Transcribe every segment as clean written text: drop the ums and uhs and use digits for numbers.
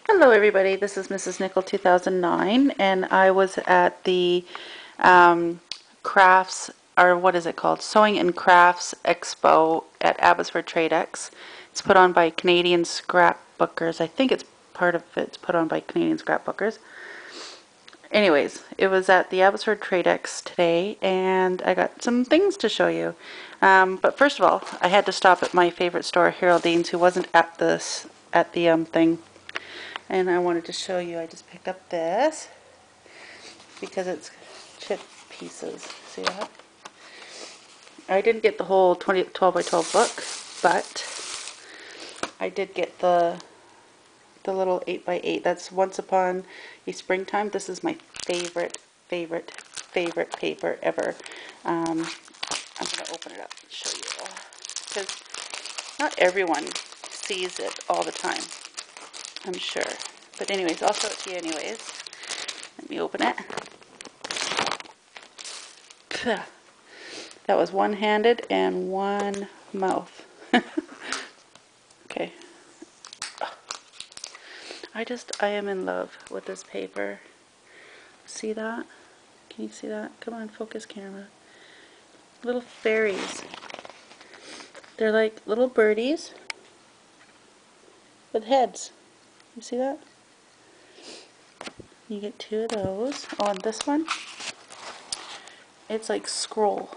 Hello everybody, this is Mrs. Nickel 2009 and I was at the um, crafts, or what is it called, Sewing and Crafts Expo at Abbotsford Tradex. It's put on by Canadian Scrapbookers. I think it's part of it's put on by Canadian Scrapbookers. Anyways, it was at the Abbotsford Tradex today and I got some things to show you. But first of all, I had to stop at my favorite store, Haroldines, who wasn't at the thing. And I wanted to show you, I just picked up this because it's chip pieces. See that? I didn't get the whole 12 by 12 book, but I did get the little 8 by 8. That's Once Upon a Springtime. This is my favorite paper ever. I'm going to open it up and show you because not everyone sees it all the time, I'm sure. But anyways, I'll show it to you anyways. Let me open it. That was one-handed and one mouth. Okay. I am in love with this paper. See that? Can you see that? Come on, focus camera. Little fairies. They're like little birdies with heads. You see that? You get two of those. On this one, it's like scroll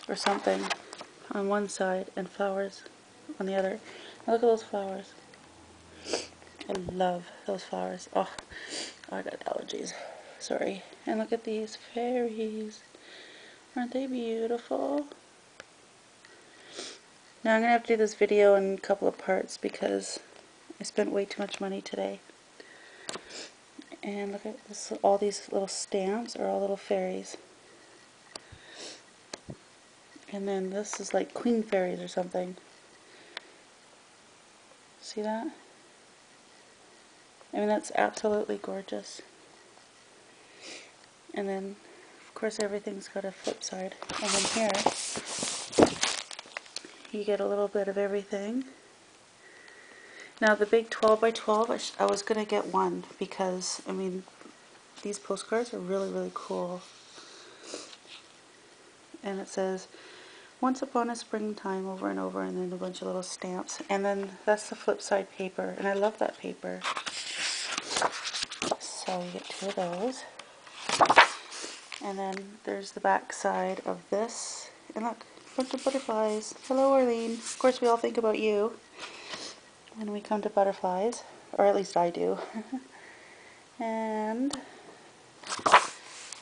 or something on one side and flowers on the other. Now look at those flowers. I love those flowers. Oh, I got allergies. Sorry. And look at these fairies. Aren't they beautiful? Now I'm going to have to do this video in a couple of parts because I spent way too much money today. And look at this, all these little stamps are all little fairies. And then this is like queen fairies or something. See that? I mean, that's absolutely gorgeous. And then, of course, everything's got a flip side. And then here, you get a little bit of everything. Now, the big 12 by 12, I was going to get one because, I mean, these postcards are really cool. And it says, Once Upon a Springtime, over and over, and then a bunch of little stamps. And then that's the flip side paper, and I love that paper. So you get two of those. And then there's the back side of this. And look, a bunch of butterflies. Hello, Arlene. Of course, we all think about you when we come to butterflies. Or at least I do. And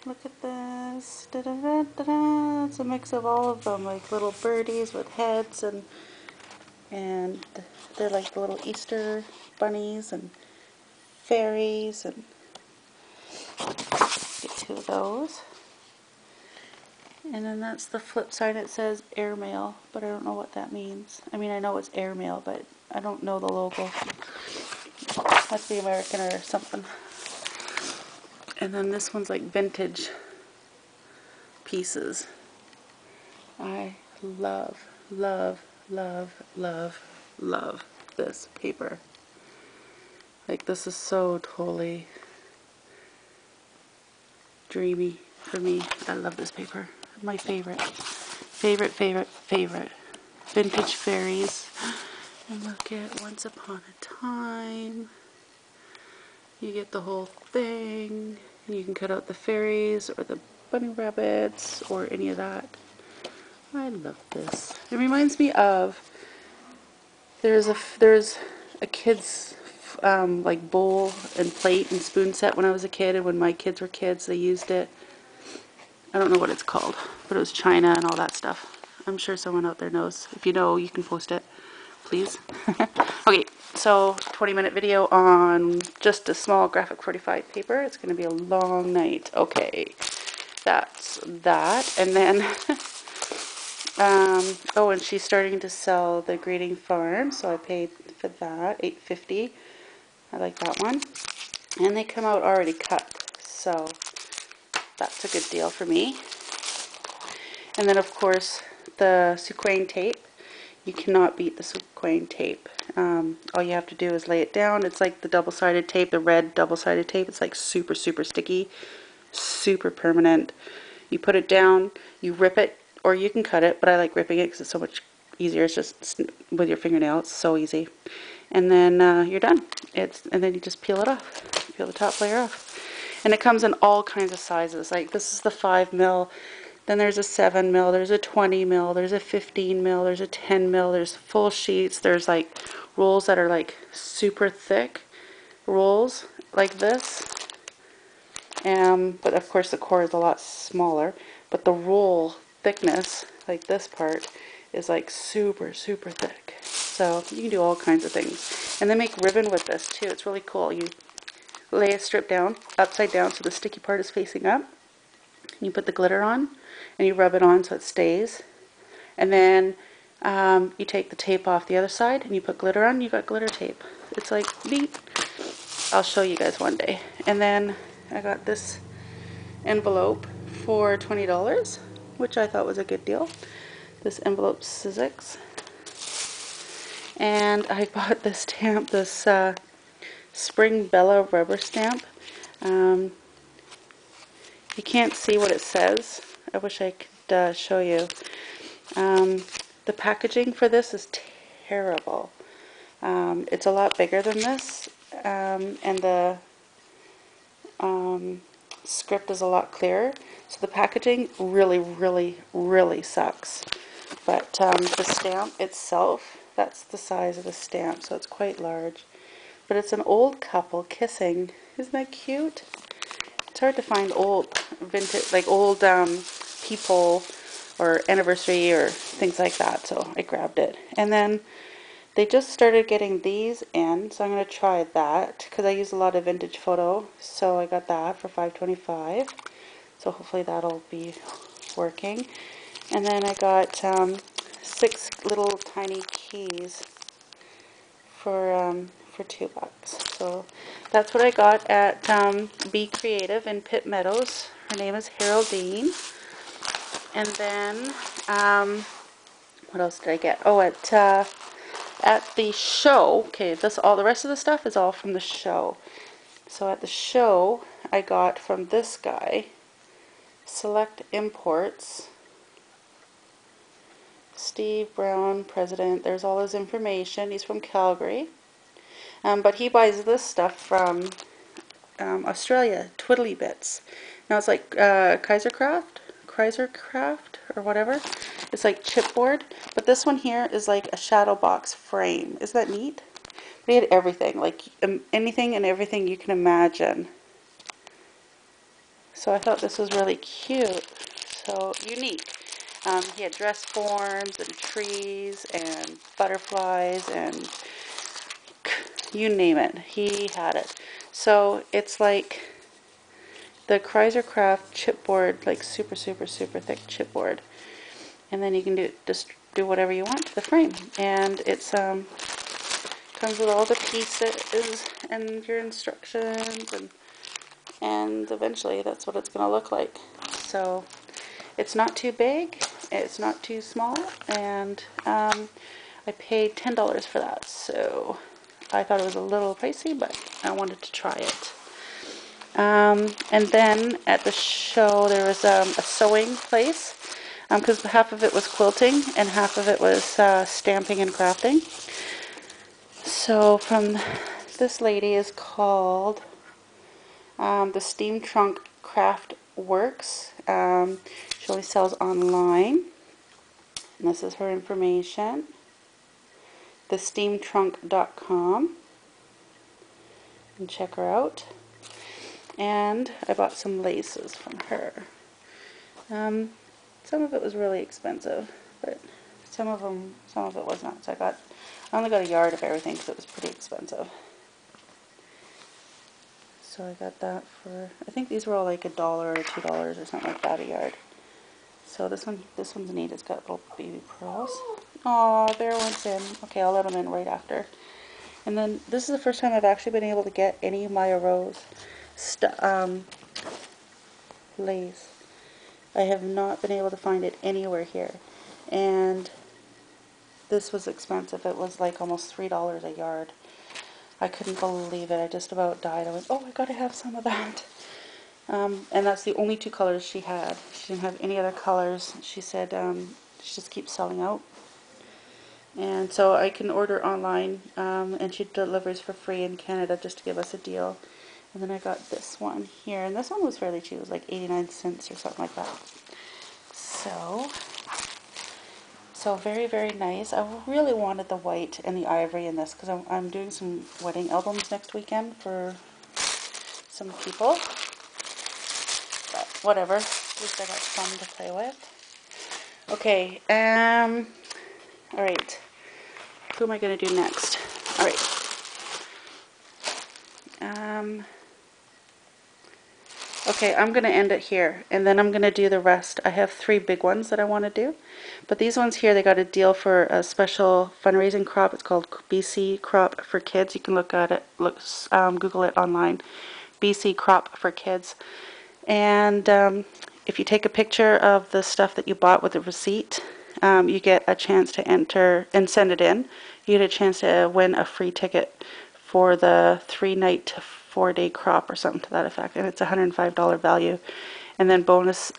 look at this. Da -da -da -da -da. It's a mix of all of them, like little birdies with heads, and they're like the little Easter bunnies and fairies, and get two of those. And then that's the flip side. It says airmail, but I don't know what that means. I mean, I know it's airmail, but I don't know the logo. Must be American or something. And then this one's like vintage pieces. I love this paper. Like, this is so totally dreamy for me. I love this paper. My favorite. Favorite. Vintage fairies. And look at Once Upon a Time. You get the whole thing. You can cut out the fairies or the bunny rabbits or any of that. I love this. It reminds me of, there's a kid's like bowl and plate and spoon set when I was a kid, and when my kids were kids they used it. I don't know what it's called, but it was China and all that stuff. I'm sure someone out there knows. If you know, you can post it, please. Okay, so 20-minute video on just a small graphic 45 paper. It's going to be a long night. Okay, that's that. And then, oh, and she's starting to sell the Greeting Farm, so I paid for that, $8.50. I like that one. And they come out already cut, so that's a good deal for me. And then, of course, the sequin tape. You cannot beat the sequin tape. all you have to do is lay it down. It's like the double-sided tape, the red double-sided tape. It's like super, super sticky, super permanent. You put it down, you rip it, or you can cut it, but I like ripping it because it's so much easier. It's just with your fingernail, it's so easy. And then you're done. And then you just peel it off, peel the top layer off. And it comes in all kinds of sizes. Like this is the 5 mil. Then there's a 7 mil, there's a 20 mil, there's a 15 mil, there's a 10 mil, there's full sheets, there's like rolls that are like super thick rolls like this. But of course the core is a lot smaller, but the roll thickness, like this part, is like super, super thick. So you can do all kinds of things. And they make ribbon with this too. It's really cool. You lay a strip down, upside down, so the sticky part is facing up. You put the glitter on, and you rub it on so it stays. And then you take the tape off the other side, and you put glitter on, you got glitter tape. It's like neat. I'll show you guys one day. And then I got this envelope for $20, which I thought was a good deal. This envelope Sizzix. And I bought this stamp, this Spring Bella rubber stamp. You can't see what it says. I wish I could show you. The packaging for this is terrible. It's a lot bigger than this, and the script is a lot clearer. So the packaging really, really, really sucks. But the stamp itself, that's the size of the stamp, so it's quite large. But it's an old couple kissing. Isn't that cute? It's hard to find old vintage, like old people or anniversary or things like that, so I grabbed it. And then they just started getting these in, so I'm going to try that because I use a lot of vintage photo, so I got that for $5.25. So hopefully that'll be working. And then I got 6 little tiny keys for $2. So that's what I got at Be Creative in Pitt Meadows. Her name is Haroldine. And then what else did I get? Oh, at the show. Okay, all the rest of the stuff is all from the show. So at the show, I got from this guy, Select Imports. Steve Brown, president. There's all his information. He's from Calgary. But he buys this stuff from Australia, Twiddly Bits. Now it's like Kaisercraft, or whatever. It's like chipboard. But this one here is like a shadow box frame. Isn't that neat? They had everything, like anything and everything you can imagine. So I thought this was really cute. So unique. He had dress forms and trees and butterflies and you name it. He had it. So it's like the Kaisercraft chipboard, like super, super, super thick chipboard. And then you can just do whatever you want to the frame. And it's comes with all the pieces and your instructions, and eventually that's what it's going to look like. So it's not too big, it's not too small, and I paid $10 for that. So I thought it was a little pricey, but I wanted to try it. And then at the show there was a sewing place, because half of it was quilting and half of it was stamping and crafting. So from this lady is called the Steam Trunk Craft Works. She only sells online. And this is her information. thesteamtrunk.com. And check her out. And I bought some laces from her. Some of it was really expensive, but some of it was not. So I only got a yard of everything because it was pretty expensive. So I got that for, I think these were all like $1 or $2 or something like that a yard. So this one's neat. It's got little baby pearls. Oh, there one's in. Okay, I'll let them in right after. And then this is the first time I've actually been able to get any Maya Rose lace. I have not been able to find it anywhere here. And this was expensive. It was like almost $3 a yard. I couldn't believe it. I just about died. I went, oh, I gotta have some of that. And that's the only two colors she had. She didn't have any other colors. She said she just keeps selling out. And so I can order online, and she delivers for free in Canada just to give us a deal. And then I got this one here, and this one was fairly cheap. It was like 89 cents or something like that. So very, very nice. I really wanted the white and the ivory in this because I'm doing some wedding albums next weekend for some people. But whatever, at least I got some to play with. Okay, alright. Who am I going to do next? Alright. Okay, I'm going to end it here, and then I'm going to do the rest. I have 3 big ones that I want to do, but these ones here, they got a deal for a special fundraising crop. It's called BC Crop for Kids. You can look at it, Google it online. BC Crop for Kids. And if you take a picture of the stuff that you bought with the receipt, you get a chance to enter and send it in. You get a chance to win a free ticket for the 3-night to 4-day crop or something to that effect, and it's a $105 value, and then bonus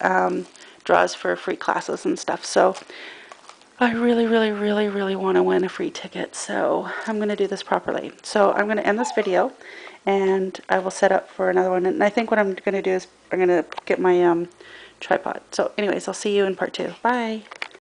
draws for free classes and stuff. So I really, really, really, really want to win a free ticket, so I'm going to do this properly. So I'm going to end this video, and I will set up for another one. And I think what I'm going to do is I'm going to get my tripod. So anyways, I'll see you in part 2. Bye!